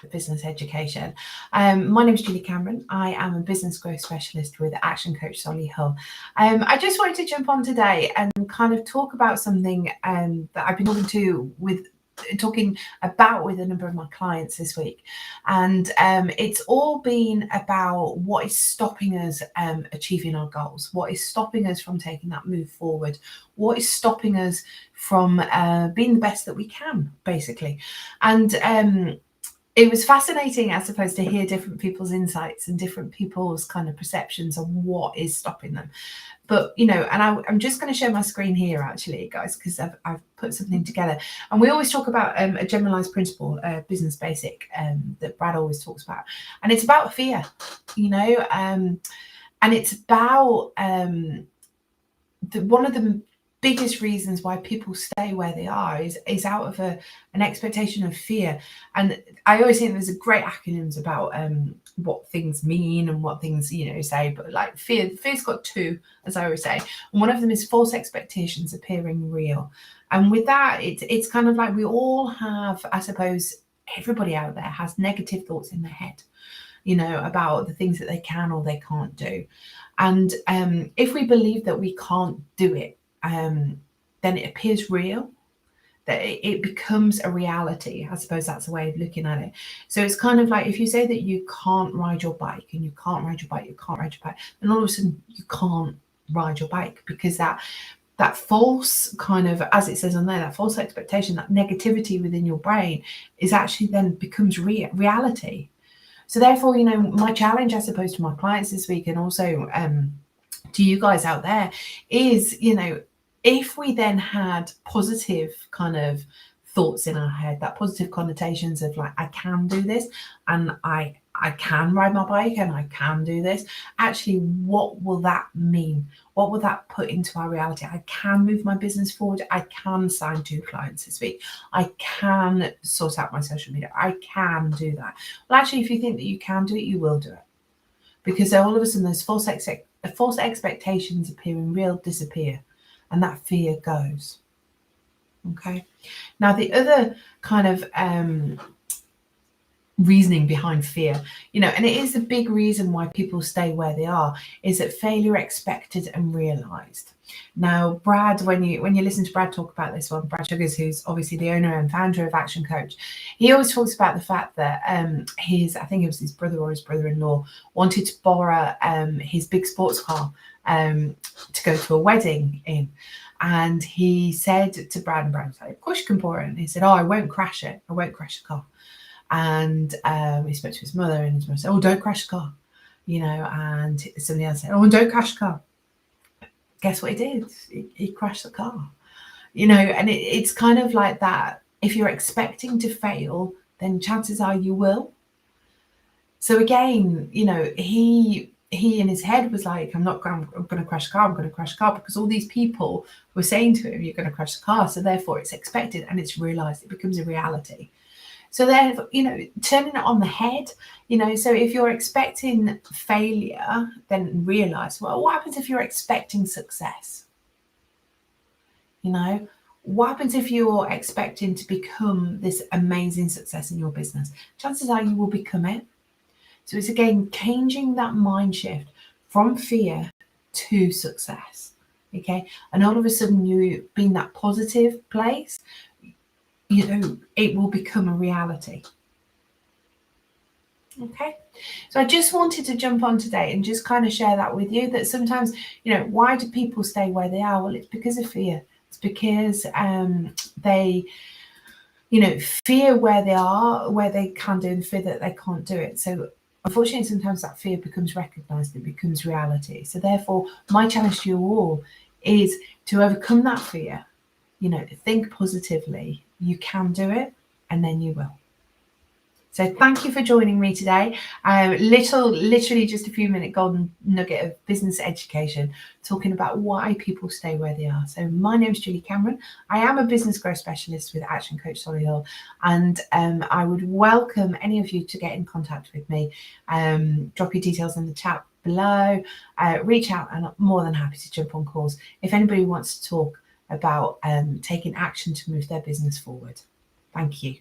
business education. My name is Julie Cameron. I am a business growth specialist with Action Coach Solly Hull. I just wanted to jump on today and kind of talk about something that I've been talking about with a number of my clients this week, and it's all been about what is stopping us achieving our goals, what is stopping us from taking that move forward, what is stopping us from being the best that we can, basically. And it was fascinating, I suppose, to hear different people's insights and different people's kind of perceptions of what is stopping them. But, and I'm just going to share my screen here, actually, guys, because I've put something together. And we always talk about a generalized principle, business basic, that Brad always talks about. And it's about fear, and it's about one of the biggest reasons why people stay where they are is out of an expectation of fear. And I always think there's a great acronyms about what things mean and what things say, but like fear's got two, as I always say, and one of them is false expectations appearing real. And with that, it's kind of like we all have, I suppose everybody out there has negative thoughts in their head, about the things that they can or they can't do. And if we believe that we can't do it, then it appears real, that it becomes a reality. I suppose that's a way of looking at it. So it's kind of like if you say that you can't ride your bike and you can't ride your bike, then all of a sudden you can't ride your bike, because that false kind of, as it says on there, that false expectation, that negativity within your brain is actually then becomes reality. So therefore, my challenge, I suppose, to my clients this week, and also to you guys out there, is, if we then had positive kind of thoughts in our head, that positive connotations of like, I can do this, and I can ride my bike, and I can do this. Actually, what will that mean? What will that put into our reality? I can move my business forward. I can sign 2 clients this week. I can sort out my social media. I can do that. Well, actually, if you think that you can do it, you will do it. Because all of a sudden those false expectations appearing real disappear, and that fear goes. Okay. Now, the other kind of reasoning behind fear, and it is a big reason why people stay where they are, is that failure expected and realized. Now, Brad, when you listen to Brad talk about this one, Brad Sugars, who's obviously the owner and founder of Action Coach, he always talks about the fact that I think it was his brother or his brother-in-law wanted to borrow his big sports car to go to a wedding in. And he said to Brad, and Brad was like, of course you can borrow it. And he said, I won't crash it. I won't crash the car. And he spoke to his mother, and his mother said, don't crash the car. And somebody else said, don't crash the car. Guess what he did? He crashed the car. And it's kind of like that. If you're expecting to fail, then chances are you will. So again, he in his head was like, I'm going to crash the car. I'm going to crash the car, because all these people were saying to him, you're going to crash the car. So therefore it's expected, and it's realized. It becomes a reality. So then, turning it on the head, so if you're expecting failure, then realize, well, what happens if you're expecting success? What happens if you're expecting to become this amazing success in your business? Chances are you will become it. So it's again changing that mind shift from fear to success. Okay. And all of a sudden, you being that positive place, it will become a reality. Okay. So I just wanted to jump on today and just kind of share that with you, that sometimes, why do people stay where they are? Well, it's because of fear. It's because they, fear where they are, where they can do, and fear that they can't do it. So unfortunately, sometimes that fear becomes recognized, it becomes reality. So therefore, my challenge to you all is to overcome that fear. Think positively. You can do it, and then you will. So thank you for joining me today. Literally just a few minute golden nugget of business education, talking about why people stay where they are. So my name is Julie Cameron. I am a business growth specialist with Action Coach Solly Hull, and I would welcome any of you to get in contact with me. Drop your details in the chat below. Reach out, and I'm more than happy to jump on calls if anybody wants to talk about taking action to move their business forward. Thank you.